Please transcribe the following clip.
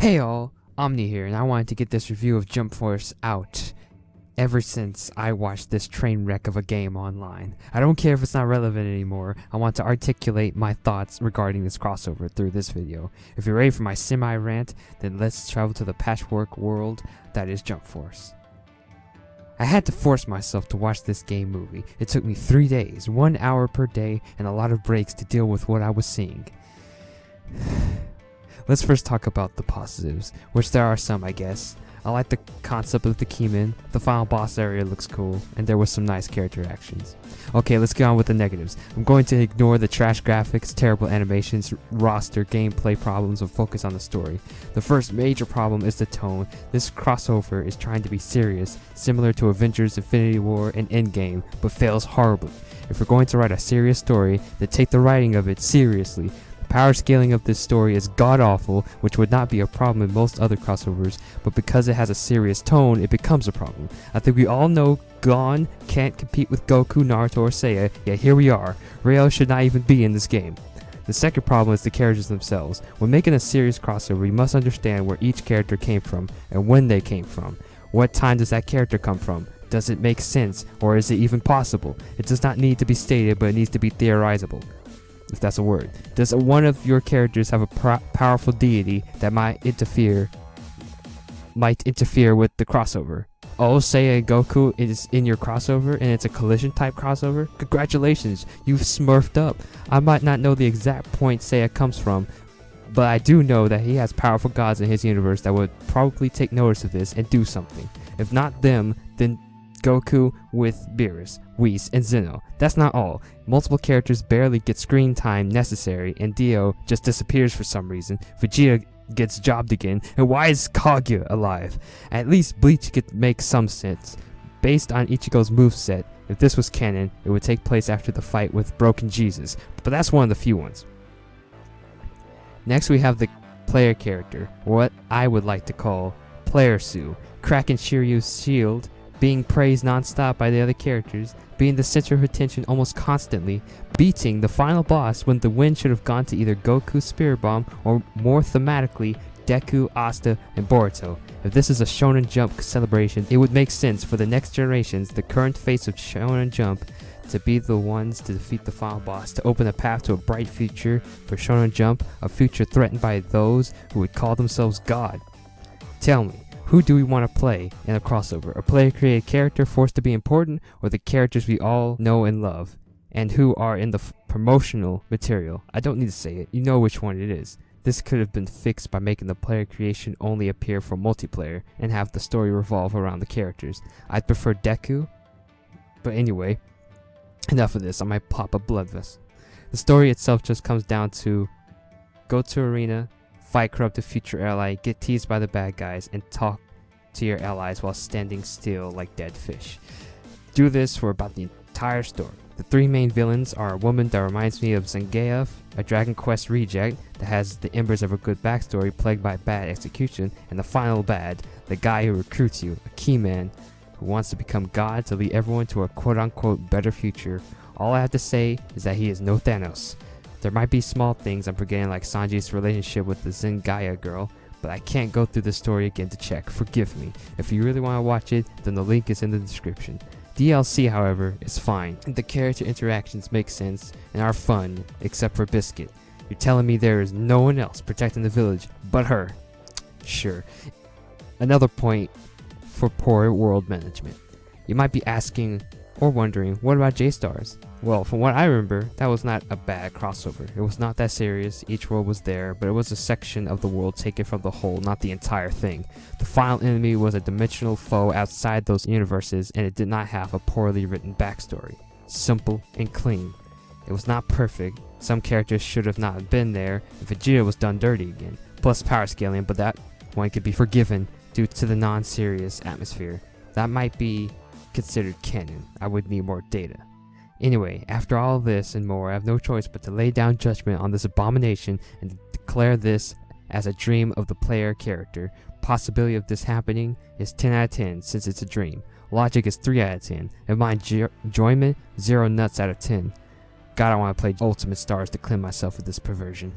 Hey all, Omni here, and I wanted to get this review of Jump Force out ever since I watched this train wreck of a game online. I don't care if it's not relevant anymore, I want to articulate my thoughts regarding this crossover through this video. If you're ready for my semi-rant, then let's travel to the patchwork world that is Jump Force. I had to force myself to watch this game movie. It took me 3 days, 1 hour per day, and a lot of breaks to deal with what I was seeing. Let's first talk about the positives, which there are some, I guess. I like the concept of the Keyman, the final boss area looks cool, and there was some nice character actions. Okay, let's get on with the negatives. I'm going to ignore the trash graphics, terrible animations, roster, gameplay problems, and focus on the story. The first major problem is the tone. This crossover is trying to be serious, similar to Avengers Infinity War and Endgame, but fails horribly. If we're going to write a serious story, then take the writing of it seriously. Power scaling of this story is god-awful, which would not be a problem in most other crossovers, but because it has a serious tone, it becomes a problem. I think we all know Gon can't compete with Goku, Naruto, or Seiya, yet here we are. Ryo should not even be in this game. The second problem is the characters themselves. When making a serious crossover, you must understand where each character came from, and when they came from. What time does that character come from? Does it make sense, or is it even possible? It does not need to be stated, but it needs to be theorizable, if that's a word. Does one of your characters have a powerful deity that might interfere with the crossover? Oh, Seiya and Goku is in your crossover and it's a collision type crossover? Congratulations, you've smurfed up. I might not know the exact point Seiya comes from, but I do know that he has powerful gods in his universe that would probably take notice of this and do something. If not them, then Goku with Beerus, Whis, and Zeno. That's not all. Multiple characters barely get screen time necessary, and Dio just disappears for some reason. Vegeta gets jobbed again, and why is Kaguya alive? At least Bleach could make some sense. Based on Ichigo's moveset, if this was canon, it would take place after the fight with Broken Jesus, but that's one of the few ones. Next we have the player character, what I would like to call Player Sue, cracking Shiryu's shield, being praised non-stop by the other characters, being the center of attention almost constantly, beating the final boss when the win should have gone to either Goku's Spirit Bomb or, more thematically, Deku, Asta, and Boruto. If this is a Shonen Jump celebration, it would make sense for the next generations, the current face of Shonen Jump, to be the ones to defeat the final boss, to open a path to a bright future for Shonen Jump, a future threatened by those who would call themselves God. Tell me, who do we want to play in a crossover? A player-created character forced to be important, or the characters we all know and love, and who are in the promotional material? I don't need to say it, you know which one it is. This could have been fixed by making the player creation only appear for multiplayer, and have the story revolve around the characters. I'd prefer Deku, but anyway, enough of this, I might pop a blood vessel. The story itself just comes down to go to arena, fight corrupted future ally, get teased by the bad guys, and talk to your allies while standing still like dead fish. Do this for about the entire story. The three main villains are a woman that reminds me of Zangief, a Dragon Quest reject that has the embers of a good backstory plagued by bad execution, and the final bad, the guy who recruits you, a Keyman who wants to become God to lead everyone to a quote-unquote better future. All I have to say is that he is no Thanos. There might be small things I'm forgetting, like Sanji's relationship with the Zendaya girl, but I can't go through the story again to check, forgive me. If you really want to watch it, then the link is in the description. DLC, however, is fine. The character interactions make sense and are fun, except for Biscuit. You're telling me there is no one else protecting the village but her? Sure. Another point for poor world management. You might be asking or wondering, what about J-Stars? Well, from what I remember, that was not a bad crossover. It was not that serious, each world was there, but it was a section of the world taken from the whole, not the entire thing. The final enemy was a dimensional foe outside those universes, and it did not have a poorly written backstory. Simple and clean. It was not perfect, some characters should have not been there, and Vegeta was done dirty again. Plus power scaling, but that one could be forgiven due to the non-serious atmosphere. That might be considered canon. I would need more data. Anyway, after all this and more, I have no choice but to lay down judgment on this abomination and declare this as a dream of the player character. Possibility of this happening is 10 out of 10 since it's a dream. Logic is 3 out of 10. And my enjoyment, 0 nuts out of 10. God, I want to play Ultimate Stars to cleanse myself of this perversion.